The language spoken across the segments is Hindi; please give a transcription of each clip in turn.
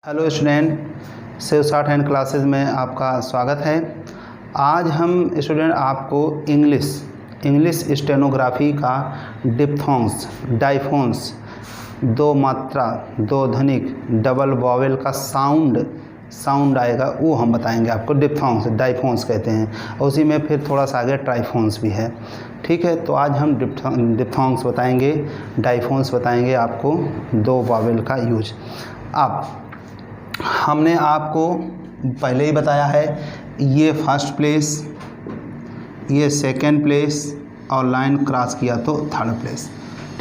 Hello student, Shiv shorthand classes में आपका स्वागत है। आज हम स्टूडेंट आपको इंग्लिश स्टेनोग्राफी का डिप्थोंग्स, डाइफोन्स, दो मात्रा, दो ध्वनिक, डबल वॉवेल का साउंड आएगा, वो हम बताएंगे आपको। डिप्थोंग्स, डाइफोन्स कहते हैं, और उसी में फिर थोड़ा सा आगे ट्राइफोन्स भी है। ठीक है, तो आज हम डिप्थोंग्स बताएंगे, डाइफोन्स बताएंगे आपको, दो वॉवेल का यूज। अब हमने आपको पहले ही बताया है, ये फर्स्ट प्लेस, ये सेकंड प्लेस, और लाइन क्रॉस किया तो थर्ड प्लेस।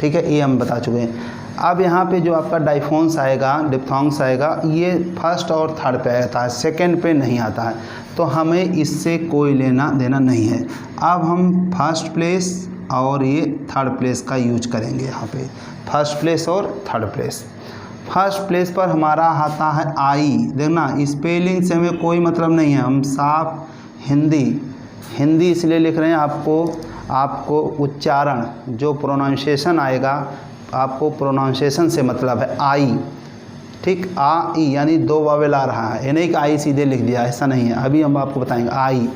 ठीक है, ये हम बता चुके हैं। अब यहाँ पे जो आपका डाइफोन्स आएगा, डिप्थोंग्स आएगा, ये फर्स्ट और थर्ड पे आता है, सेकंड पे नहीं आता है, तो हमें इससे कोई लेना देना नहीं है। अब हम फर्स्ट प्लेस और ये थर्ड प्लेस का यूज करेंगे। यहाँ पे फर्स्ट प्लेस और थर्ड प्लेस। फर्स्ट प्लेस पर हमारा आता है आई। देखना, स्पेलिंग से हमें कोई मतलब नहीं है, हम साफ हिंदी इसलिए लिख रहे हैं। आपको उच्चारण, जो प्रोनाउंसिएशन आएगा, आपको प्रोनाउंसिएशन से मतलब है आई। ठीक, आ ई यानी दो वावेल आ रहा है, ये नहीं कि आई सीधे लिख दिया, ऐसा नहीं है। अभी हम आपको बताएंगे आई।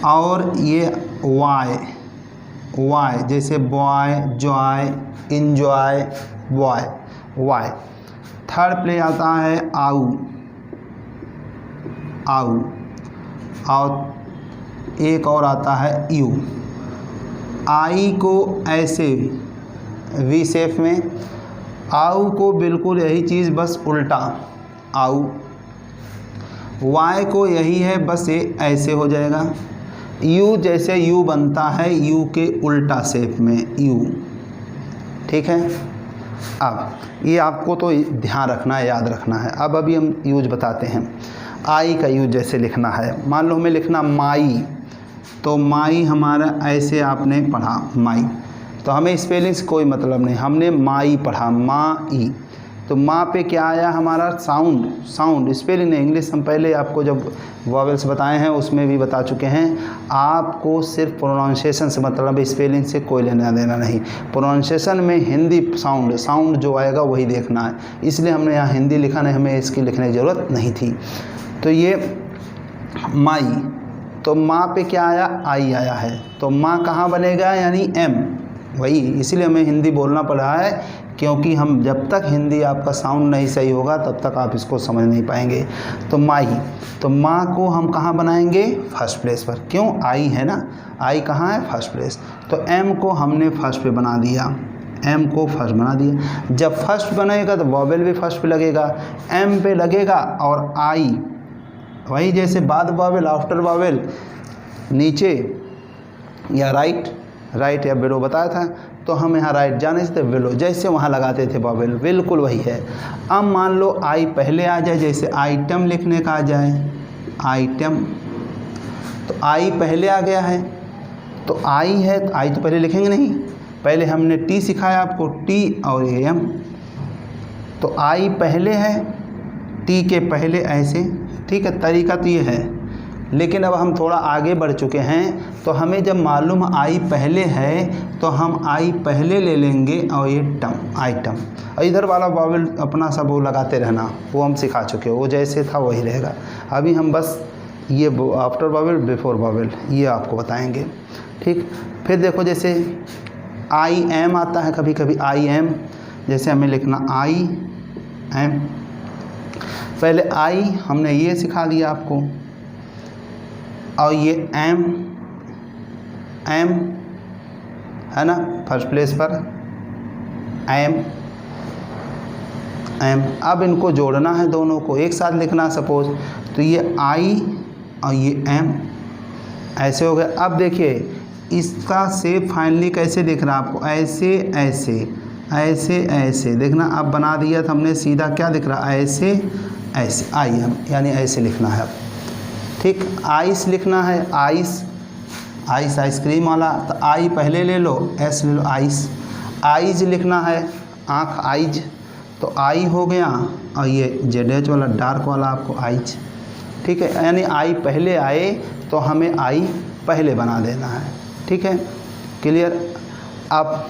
और ये वाई, जैसे boy, joy, enjoy, Y. Third play आता है आऊ, और एक और आता है यू। आई को ऐसे वी शेप में, आऊ को बिल्कुल यही चीज़, बस उल्टा आऊ। वाई को यही है, बस ये ऐसे हो जाएगा। यू जैसे यू बनता है, यू के उल्टा शेप में यू। ठीक है, अब ये आपको तो ध्यान रखना है, याद रखना है। अब अभी हम यूज बताते हैं। आई का यूज जैसे लिखना है, मान लो हमें लिखना माई, तो माई हमारा ऐसे आपने पढ़ा माई, तो हमें स्पेलिंग से कोई मतलब नहीं, हमने माई पढ़ा, माई। तो माँ पे क्या आया हमारा? साउंड, स्पेलिंग नहीं। इंग्लिश हम पहले आपको जब वॉवेल्स बताए हैं उसमें भी बता चुके हैं। आपको सिर्फ प्रोनाउंसिएशन से मतलब, स्पेलिंग से कोई लेना देना नहीं। प्रोनाउंसिएशन में हिंदी साउंड जो आएगा वही देखना है, इसलिए हमने यहाँ हिंदी लिखा नहीं, हमें इसकी लिखने की ज़रूरत नहीं थी। तो ये माई, तो माँ पे क्या आया? आई आया है, तो माँ कहाँ बनेगा? यानी एम, वही। इसीलिए हमें हिंदी बोलना पड़ रहा है, क्योंकि हम जब तक हिंदी आपका साउंड नहीं सही होगा तब तक आप इसको समझ नहीं पाएंगे। तो माई, तो माँ को हम कहाँ बनाएंगे? फर्स्ट प्लेस पर। क्यों? आई है ना, आई कहाँ है? First place. तो एम को हमने फर्स्ट पे बना दिया, एम को फर्स्ट बना दिया। जब फर्स्ट बनेगा तो वॉवेल भी फर्स्ट पे लगेगा, एम पे लगेगा, और आई वही जैसे बाद वॉवेल, आफ्टर वॉवेल, नीचे या राइट या बिलो बताया था, तो हम यहाँ राइट जाने से बिलो जैसे वहाँ लगाते थे वॉवेल, बिल्कुल वही है। अब मान लो आई पहले आ जाए, जैसे आइटम लिखने का आ जाए, आइटम, तो आई पहले आ गया है, तो आई है, तो आई तो पहले लिखेंगे नहीं, पहले हमने टी सिखाया आपको, टी और एम, तो आई पहले है, टी के पहले ऐसे। ठीक है, तरीका तो ये है। लेकिन अब हम थोड़ा आगे बढ़ चुके हैं, तो हमें जब मालूम आई पहले है तो हम आई पहले ले लेंगे, और ये आइटम, और इधर वाला वॉवेल अपना सब वो लगाते रहना, वो हम सिखा चुके हो, वो जैसे था वही रहेगा। अभी हम बस ये आफ्टर वॉवेल, बिफोर वॉवेल, ये आपको बताएंगे। ठीक, फिर देखो जैसे आई एम आता है, कभी कभी आई एम, जैसे हमें लिखना आई एम, पहले आई हमने ये सिखा दिया आपको, और ये एम है ना, फर्स्ट प्लेस पर एम। अब इनको जोड़ना है, दोनों को एक साथ लिखना सपोज, तो ये आई और ये एम ऐसे हो गया। अब देखिए इसका शेप फाइनली कैसे दिख रहा है आपको? ऐसे देखना। अब बना दिया था हमने, सीधा क्या दिख रहा है? ऐसे आई एम, यानी ऐसे लिखना है। ठीक, आइस लिखना है, आइस आइसक्रीम वाला, तो आई पहले ले लो, एस ले लो, आइस। आइज लिखना है, आँख, आइज, तो आई हो गया, और ये जेड वाला डार्क वाला आपको आइज। ठीक है, यानी आई पहले आए तो हमें आई पहले बना देना है। ठीक है, क्लियर। अब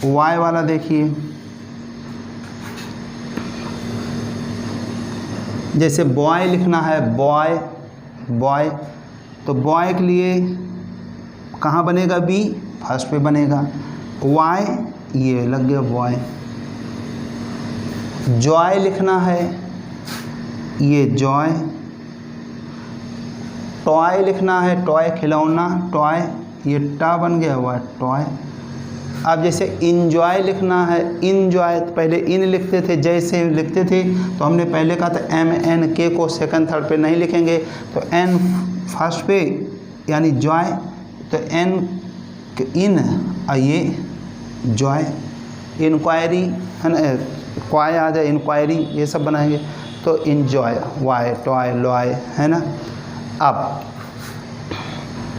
वाई वाला देखिए, जैसे बॉय लिखना है, बॉय बॉय, तो बॉय के लिए कहाँ बनेगा, बी फर्स्ट पे बनेगा। वाई ये लग गया बॉय। जॉय लिखना है, ये जॉय। टॉय लिखना है, टॉय खिलौना, टॉय ये टा बन गया हुआ टॉय। अब जैसे इंजॉय लिखना है, इंजॉय, तो पहले इन लिखते थे, जैसे लिखते थे तो हमने पहले कहा था एम एन के को सेकंड थर्ड पे नहीं लिखेंगे, तो एन फर्स्ट पे यानी जॉय, तो एन इन और ये जॉय। इंक्वायरी है ना, क्वाय आ जाए, इंक्वायरी, ये सब बनाएंगे तो इंजॉय, वाई टॉय लॉय है ना। अब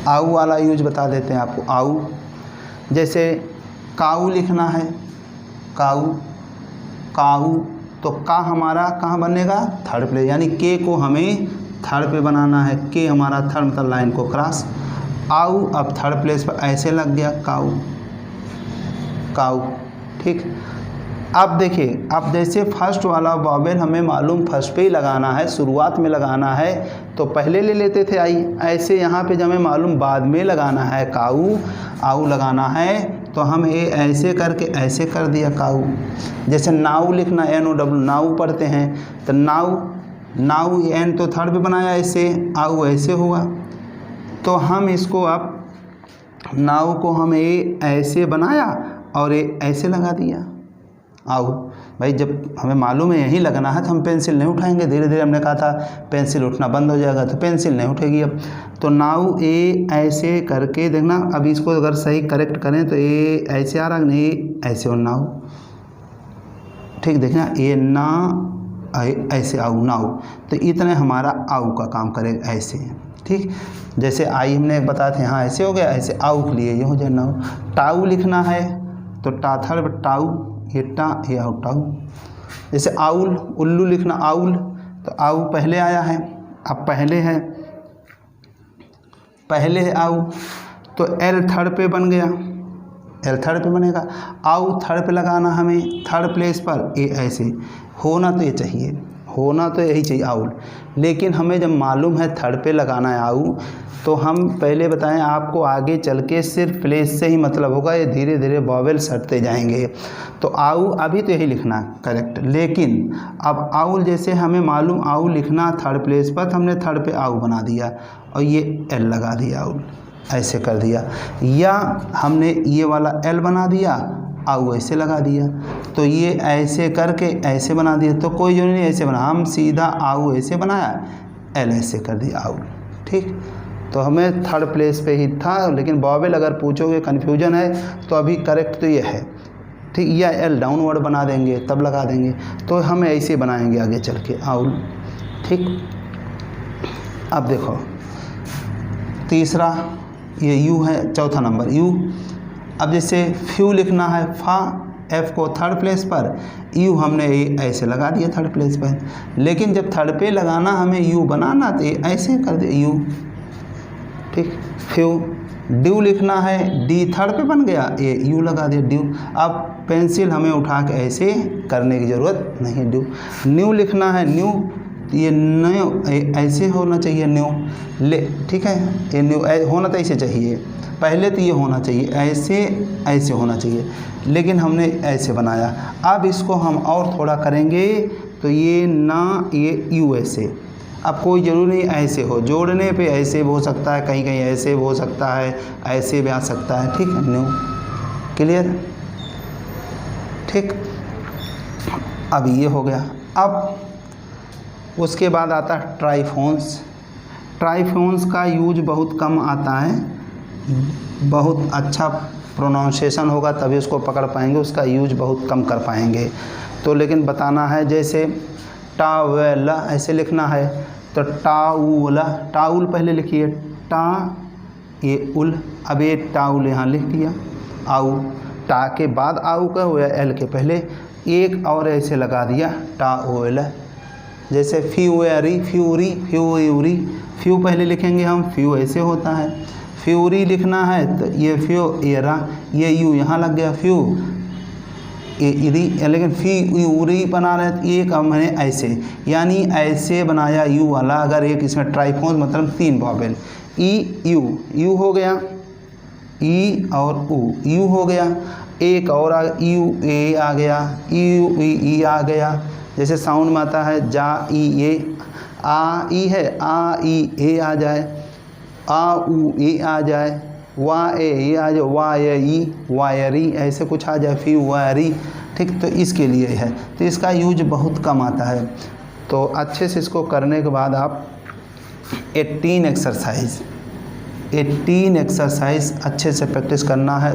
आऊ वाला यूज बता देते हैं आपको। आऊ जैसे काऊ लिखना है, काऊ काऊ, तो का हमारा कहाँ बनेगा, थर्ड प्लेस, यानी के को हमें थर्ड पे बनाना है। के हमारा थर्ड मतलब लाइन को क्रॉस। आऊ अब थर्ड प्लेस पर ऐसे लग गया काऊ, काऊ, ठीक। अब देखिए, अब जैसे फर्स्ट वाला वॉवेल हमें मालूम फर्स्ट पे ही लगाना है, शुरुआत में लगाना है, तो पहले ले लेते थे आई। ऐसे यहाँ पे जब हमें मालूम बाद में लगाना है काऊ, आऊ लगाना है, तो हम ये ऐसे करके ऐसे कर दिया काऊ। जैसे नाऊ लिखना, एन ओ डब्ल्यू, नाऊ पढ़ते हैं, तो नाऊ, नाऊ एन तो थर्ड पे बनाया ऐसे, आऊ ऐसे हुआ, तो हम इसको अब नाऊ को हम ये ऐसे बनाया और ये ऐसे लगा दिया आऊ। भाई जब हमें मालूम है यहीं लगना है तो हम पेंसिल नहीं उठाएंगे, धीरे धीरे हमने कहा था पेंसिल उठना बंद हो जाएगा, तो पेंसिल नहीं उठेगी अब। तो नाउ ए ऐसे करके देखना, अब इसको अगर सही करेक्ट करें तो ये ऐसे आ रहा, नहीं ऐसे हो नाउ, ठीक, देखना ये ना ऐसे आऊ नाउ, तो इतने हमारा आऊ का काम करेगा ऐसे, ठीक। जैसे आई हमने बताया था, हाँ ऐसे हो गया, ऐसे आऊ के लिए ये हो जाए नाउ। टाऊ लिखना है तो टा थर्ड टाऊ, ये टा ये आउ टाऊ। जैसे आउल, उल्लू लिखना आउल, तो आऊ पहले आया है, अब पहले है, पहले है आऊ, तो एल थर्ड पे बन गया, एल थर्ड पे बनेगा। आऊ थर्ड पे लगाना हमें, थर्ड प्लेस पर ए ऐसे होना तो ये चाहिए, होना तो यही चाहिए आउल, लेकिन हमें जब मालूम है थर्ड पे लगाना है आऊ, तो हम पहले बताएं आपको आगे चल के सिर्फ प्लेस से ही मतलब होगा, ये धीरे धीरे वॉवेल सटते जाएंगे। तो आऊ अभी तो यही लिखना करेक्ट, लेकिन अब आउल जैसे हमें मालूम आऊ लिखना थर्ड प्लेस पर, तो हमने थर्ड पे आऊ बना दिया और ये एल लगा दिया, आउल ऐसे कर दिया, या हमने ये वाला एल बना दिया, आऊ ऐसे लगा दिया, तो ये ऐसे करके ऐसे बना दिया, तो कोई जरूरी नहीं ऐसे बना, हम सीधा आऊ ऐसे बनाया, एल ऐसे कर दिया आउल, ठीक। तो हमें थर्ड प्लेस पे ही था, लेकिन वॉवेल अगर पूछोगे कन्फ्यूजन है तो अभी करेक्ट तो ये है, ठीक, या एल डाउनवर्ड बना देंगे तब लगा देंगे, तो हम ऐसे बनाएंगे आगे चल के आउल, ठीक। अब देखो तीसरा ये यू है, चौथा नंबर यू। अब जैसे फ्यू लिखना है, फा एफ को थर्ड प्लेस पर, यू हमने ये ऐसे लगा दिया थर्ड प्लेस पर, लेकिन जब थर्ड पे लगाना हमें यू बनाना तो ये ऐसे कर दे यू, ठीक। फ्यू ड्यू लिखना है, डी थर्ड पे बन गया, ये यू लगा दिया ड्यू। अब पेंसिल हमें उठा के ऐसे करने की ज़रूरत नहीं, ड्यू। न्यू लिखना है, न्यू, ये न्यू ऐसे होना चाहिए न्यू, ले, ठीक है, ये न्यू होना तो ऐसे चाहिए, पहले तो ये होना चाहिए ऐसे, ऐसे होना चाहिए, लेकिन हमने ऐसे बनाया। अब इसको हम और थोड़ा करेंगे तो ये ना, ये यू ऐसे, अब कोई ज़रूरी नहीं ऐसे हो, जोड़ने पे ऐसे भी हो सकता है, कहीं कहीं ऐसे भी हो सकता है, ऐसे भी आ सकता है, ठीक है, न्यू, क्लियर, ठीक। अब ये हो गया। अब उसके बाद आता है ट्राइफोन्स। ट्राइफोन्स का यूज बहुत कम आता है, बहुत अच्छा प्रोनाउंसिएशन होगा तभी उसको पकड़ पाएंगे, उसका यूज बहुत कम कर पाएंगे, तो लेकिन बताना है। जैसे टावेला ऐसे लिखना है, तो टाउला, टाउल पहले लिखिए, टा ये उल, अब ये टाउल यहाँ लिख दिया, आऊ, टा के बाद आऊ का हुआ, एल के पहले एक और ऐसे लगा दिया, टाओला। जैसे फ्यूरी, फ्यूरी, फ्यूरी, फ्यू पहले लिखेंगे हम, फ्यू ऐसे होता है। फ्यूरी लिखना है तो ये फ्यू एरा, ये यू यहाँ लग गया, फ्यू लेकिन फी यूरी बना रहे तो एक अब मैंने ऐसे, यानी ऐसे बनाया यू वाला। अगर एक इसमें ट्राइफोन मतलब 3 वॉवेल, ई यू, यू हो गया, ई और ऊ, यू हो गया। एक और यू ए आ गया, यू ई आ गया। जैसे साउंड में आता है जा ई ए, आ ई है, आ ई ए आ जाए, आ ऊ ए आ जाए, वा ए आ जाए, वा ई, वायरी, ऐसे कुछ आ जाए, फिर वायरी। ठीक, तो इसके लिए है, तो इसका यूज बहुत कम आता है। तो अच्छे से इसको करने के बाद आप 18 एक्सरसाइज अच्छे से प्रैक्टिस करना है।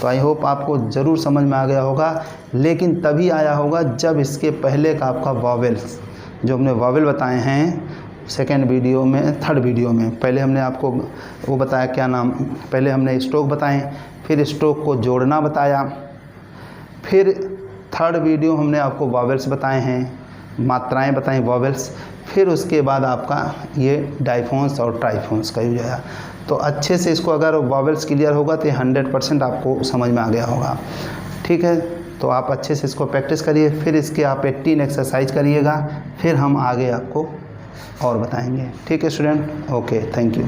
तो आई होप आपको ज़रूर समझ में आ गया होगा, लेकिन तभी आया होगा जब इसके पहले का आपका वॉवेल्स, जो हमने वॉवेल बताए हैं सेकेंड वीडियो में, थर्ड वीडियो में। पहले हमने आपको वो बताया, क्या नाम, पहले हमने स्ट्रोक बताए, फिर स्ट्रोक को जोड़ना बताया, फिर थर्ड वीडियो हमने आपको वॉवेल्स बताए हैं, मात्राएं बताई वॉवेल्स, फिर उसके बाद आपका ये डाइफोन्स और ट्राइफोन्स का यूज आया। तो अच्छे से इसको अगर वॉवेल्स क्लियर होगा तो 100% आपको समझ में आ गया होगा। ठीक है, तो आप अच्छे से इसको प्रैक्टिस करिए, फिर इसके आप 18 एक्सरसाइज करिएगा, फिर हम आगे आपको और बताएंगे। ठीक है स्टूडेंट, ओके, थैंक यू।